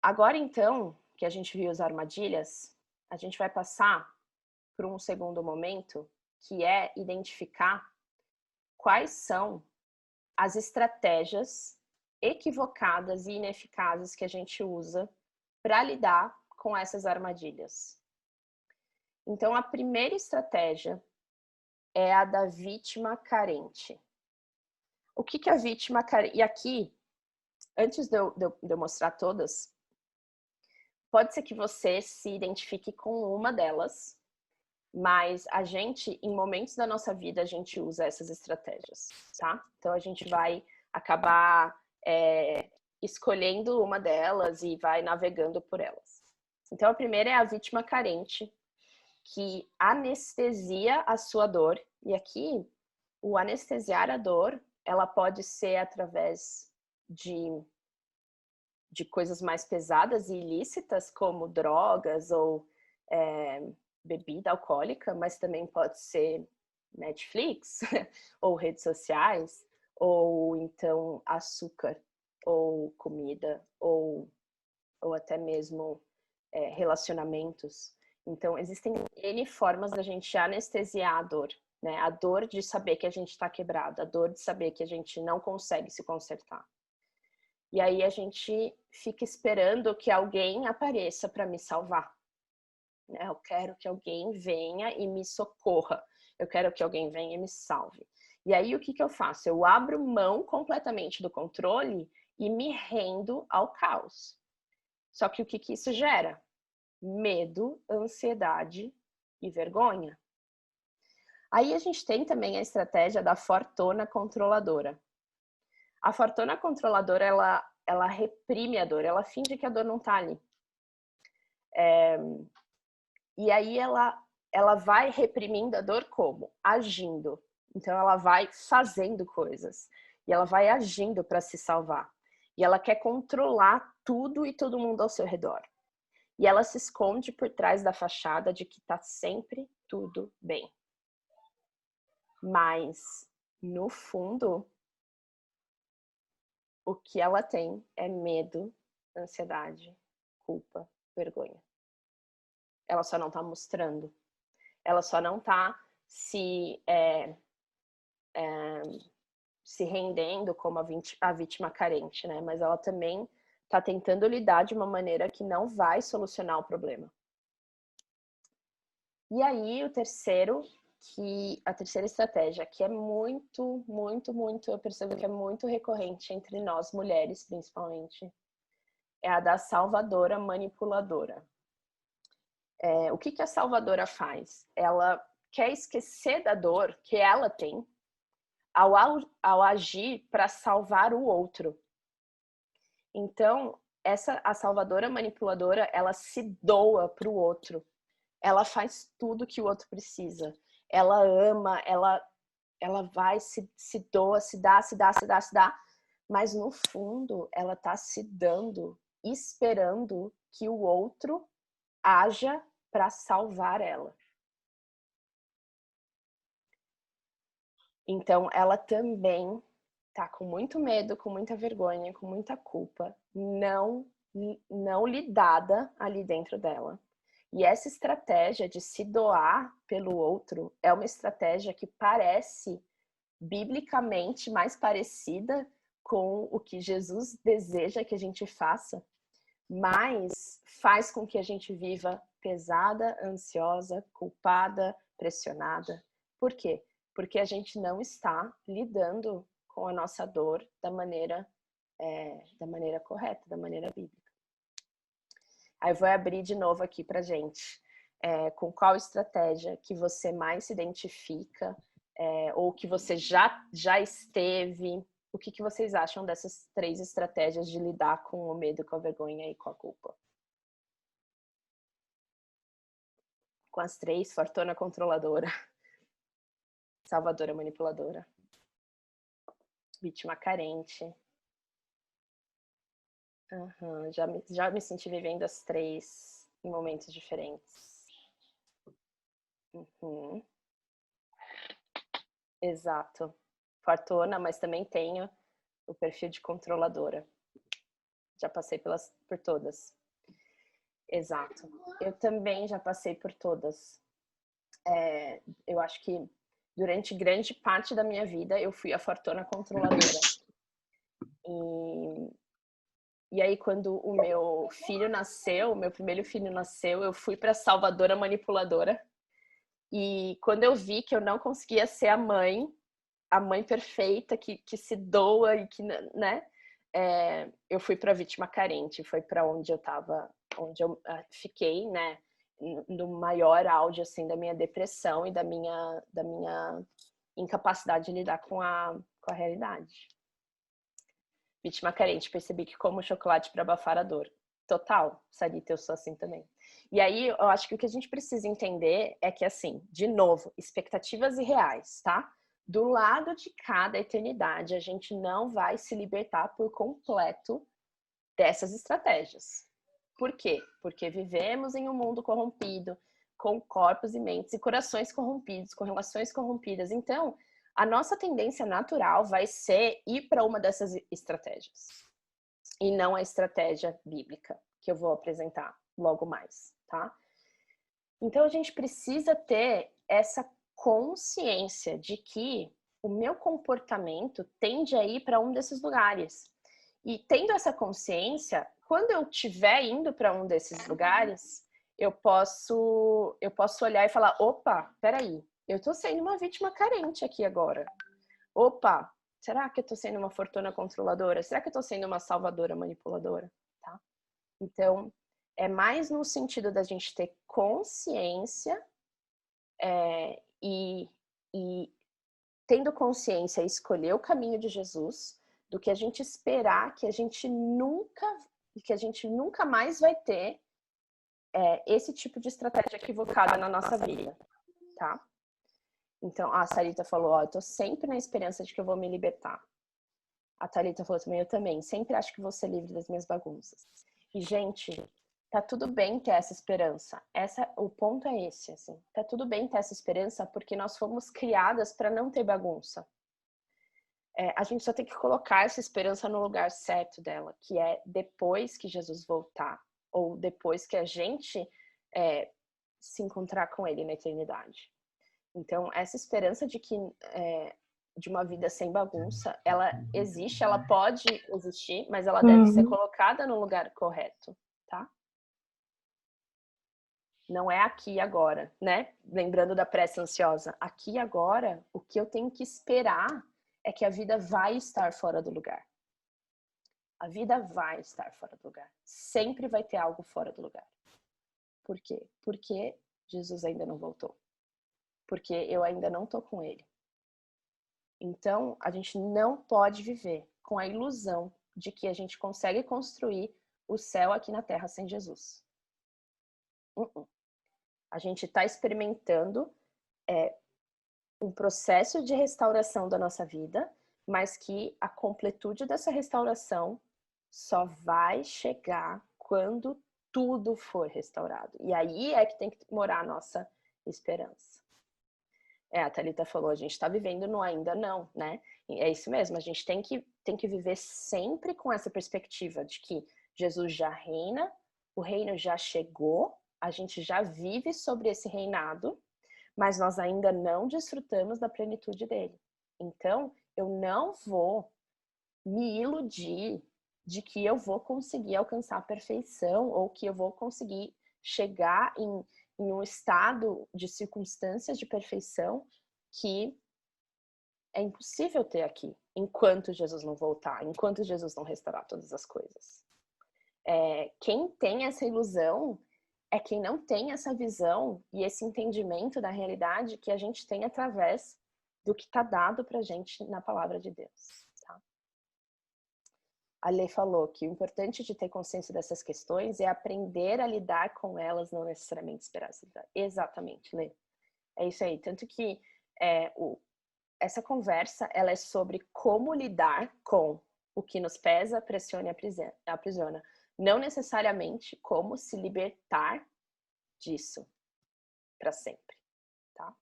Agora, então, que a gente viu as armadilhas, a gente vai passar para um segundo momento, que é identificar quais são as estratégias equivocadas e ineficazes que a gente usa para lidar com essas armadilhas. Então, a primeira estratégia é a da vítima carente. O que é a vítima carente? E aqui, antes de eu mostrar todas, pode ser que você se identifique com uma delas, mas a gente, em momentos da nossa vida, a gente usa essas estratégias, tá? Então a gente vai acabar escolhendo uma delas e vai navegando por elas. Então a primeira é a vítima carente, que anestesia a sua dor. E aqui, o anestesiar a dor, ela pode ser através de coisas mais pesadas e ilícitas, como drogas ou bebida alcoólica, mas também pode ser Netflix, ou redes sociais, ou então açúcar, ou comida, ou até mesmo relacionamentos. Então, existem N formas da gente anestesiar a dor, né? A dor de saber que a gente está quebrado, a dor de saber que a gente não consegue se consertar. E aí a gente fica esperando que alguém apareça para me salvar. Eu quero que alguém venha e me socorra. Eu quero que alguém venha e me salve. E aí o que eu faço? Eu abro mão completamente do controle e me rendo ao caos. Só que o que isso gera? Medo, ansiedade e vergonha. Aí a gente tem também a estratégia da fortuna controladora. A fortuna controladora, ela reprime a dor, ela finge que a dor não tá ali. E aí ela vai reprimindo a dor como? Agindo. Então ela vai fazendo coisas. E ela vai agindo para se salvar. E ela quer controlar tudo e todo mundo ao seu redor. E ela se esconde por trás da fachada de que tá sempre tudo bem. Mas, no fundo, o que ela tem é medo, ansiedade, culpa, vergonha. Ela só não tá mostrando. Ela só não tá se rendendo como a vítima carente, né? Mas ela também tá tentando lidar de uma maneira que não vai solucionar o problema. E aí, a terceira estratégia, que é muito, muito, muito, eu percebo que é muito recorrente entre nós mulheres, principalmente, é a da salvadora manipuladora. O que a salvadora faz? Ela quer esquecer da dor que ela tem ao agir para salvar o outro. Então, a salvadora manipuladora, ela se doa para o outro. Ela faz tudo que o outro precisa. Ela ama, ela vai, se doa, se dá, mas no fundo ela está se dando, esperando que o outro haja para salvar ela. Então ela também tá com muito medo, com muita vergonha, com muita culpa, não lidada ali dentro dela. E essa estratégia de se doar pelo outro é uma estratégia que parece biblicamente mais parecida com o que Jesus deseja que a gente faça, mas faz com que a gente viva pesada, ansiosa, culpada, pressionada. Por quê? Porque a gente não está lidando com a nossa dor da maneira correta, da maneira bíblica. Aí eu vou abrir de novo aqui pra gente. Com qual estratégia que você mais se identifica, ou que você já esteve. O que vocês acham dessas 3 estratégias de lidar com o medo, com a vergonha e com a culpa? Com as 3, fortuna controladora, salvadora manipuladora, vítima carente. Uhum, já me senti vivendo as 3 em momentos diferentes. Uhum. Exato. Fortuna, mas também tenho o perfil de controladora. Já passei por todas. Exato. Eu também já passei por todas. Eu acho que durante grande parte da minha vida eu fui a fortuna controladora. E aí quando o meu filho nasceu, meu primeiro filho nasceu, eu fui para salvadora manipuladora. E quando eu vi que eu não conseguia ser a mãe perfeita, que se doa e que, né? Eu fui para vítima carente, foi para onde eu tava, onde eu fiquei, né? No maior auge, assim, da minha depressão e da minha incapacidade de lidar com a realidade. Vítima carente, percebi que como chocolate para abafar a dor. Total, Sarita, eu sou assim também. E aí, eu acho que o que a gente precisa entender é que, assim, de novo, expectativas irreais, tá? Do lado de cada eternidade, a gente não vai se libertar por completo dessas estratégias. Por quê? Porque vivemos em um mundo corrompido, com corpos e mentes e corações corrompidos, com relações corrompidas. Então, a nossa tendência natural vai ser ir para uma dessas estratégias. E não a estratégia bíblica, que eu vou apresentar logo mais, tá? Então, a gente precisa ter essa consciência de que o meu comportamento tende a ir para um desses lugares. E tendo essa consciência, quando eu estiver indo para um desses lugares, eu posso olhar e falar: opa, peraí, eu estou sendo uma vítima carente aqui agora. Opa, será que eu estou sendo uma fortuna controladora? Será que eu estou sendo uma salvadora manipuladora? Tá? Então, é mais no sentido da gente ter consciência e tendo consciência, escolher o caminho de Jesus, do que a gente esperar que a gente nunca mais vai ter esse tipo de estratégia equivocada na nossa vida, tá? Então, a Sarita falou, eu tô sempre na esperança de que eu vou me libertar. A Thalita falou também, eu também, sempre acho que vou ser livre das minhas bagunças. E, gente, tá tudo bem ter essa esperança. O ponto é esse, assim. Tá tudo bem ter essa esperança porque nós fomos criadas para não ter bagunça. A gente só tem que colocar essa esperança no lugar certo dela, que é depois que Jesus voltar, ou depois que a gente se encontrar com Ele na eternidade. Então, essa esperança de que de uma vida sem bagunça, ela existe, ela pode existir, mas ela deve ser colocada no lugar correto, tá? Não é aqui e agora, né? Lembrando da pressa ansiosa. Aqui e agora, o que eu tenho que esperar é que a vida vai estar fora do lugar. A vida vai estar fora do lugar. Sempre vai ter algo fora do lugar. Por quê? Porque Jesus ainda não voltou. Porque eu ainda não tô com ele. Então, a gente não pode viver com a ilusão de que a gente consegue construir o céu aqui na Terra sem Jesus. A gente está experimentando um processo de restauração da nossa vida, mas que a completude dessa restauração só vai chegar quando tudo for restaurado. E aí é que tem que morar a nossa esperança. A Thalita falou, a gente está vivendo no ainda não, né? E é isso mesmo, a gente tem que viver sempre com essa perspectiva de que Jesus já reina, o reino já chegou, a gente já vive sobre esse reinado, mas nós ainda não desfrutamos da plenitude dele. Então, eu não vou me iludir de que eu vou conseguir alcançar a perfeição ou que eu vou conseguir chegar em um estado de circunstâncias de perfeição que é impossível ter aqui, enquanto Jesus não voltar, enquanto Jesus não restaurar todas as coisas. Quem tem essa ilusão é quem não tem essa visão e esse entendimento da realidade que a gente tem através do que está dado pra gente na palavra de Deus. Tá? A Lê falou que o importante de ter consciência dessas questões é aprender a lidar com elas, não necessariamente esperar se lidar. Exatamente, Lê. É isso aí. Tanto que essa conversa ela é sobre como lidar com o que nos pesa, pressiona e aprisiona. Não necessariamente como se libertar disso para sempre, tá?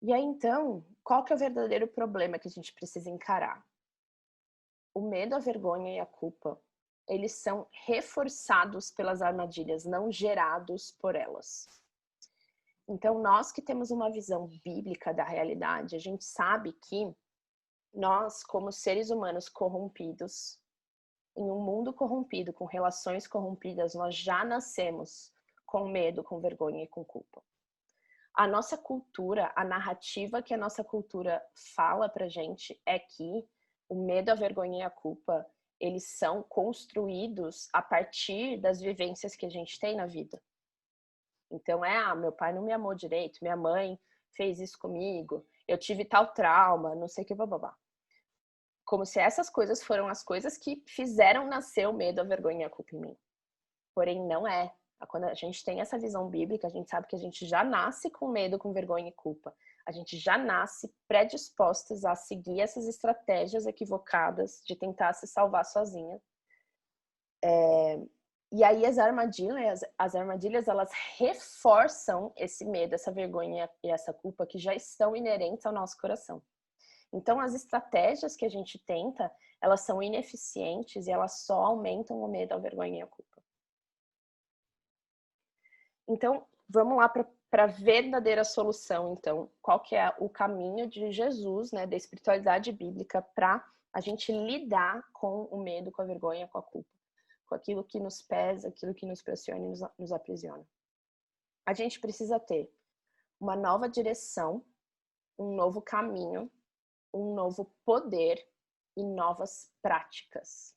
E aí, então, qual que é o verdadeiro problema que a gente precisa encarar? o medo, a vergonha e a culpa, eles são reforçados pelas armadilhas, não gerados por elas. Então, nós que temos uma visão bíblica da realidade, a gente sabe que nós, como seres humanos corrompidos, em um mundo corrompido, com relações corrompidas, nós já nascemos com medo, com vergonha e com culpa. A nossa cultura, a narrativa que a nossa cultura fala pra gente é que o medo, a vergonha e a culpa, eles são construídos a partir das vivências que a gente tem na vida. Então meu pai não me amou direito, minha mãe fez isso comigo, eu tive tal trauma, não sei o que, blá. Como se essas coisas foram as coisas que fizeram nascer o medo, a vergonha e a culpa em mim. Porém, não é. Quando a gente tem essa visão bíblica, a gente sabe que a gente já nasce com medo, com vergonha e culpa. A gente já nasce predispostos a seguir essas estratégias equivocadas de tentar se salvar sozinha. E aí as armadilhas, elas reforçam esse medo, essa vergonha e essa culpa que já estão inerentes ao nosso coração. Então, as estratégias que a gente tenta, elas são ineficientes e elas só aumentam o medo, a vergonha e a culpa. Então, vamos lá para a verdadeira solução, então. Qual que é o caminho de Jesus, né, da espiritualidade bíblica, para a gente lidar com o medo, com a vergonha, com a culpa, com aquilo que nos pesa, aquilo que nos pressiona e nos aprisiona. A gente precisa ter uma nova direção, um novo caminho, um novo poder e novas práticas.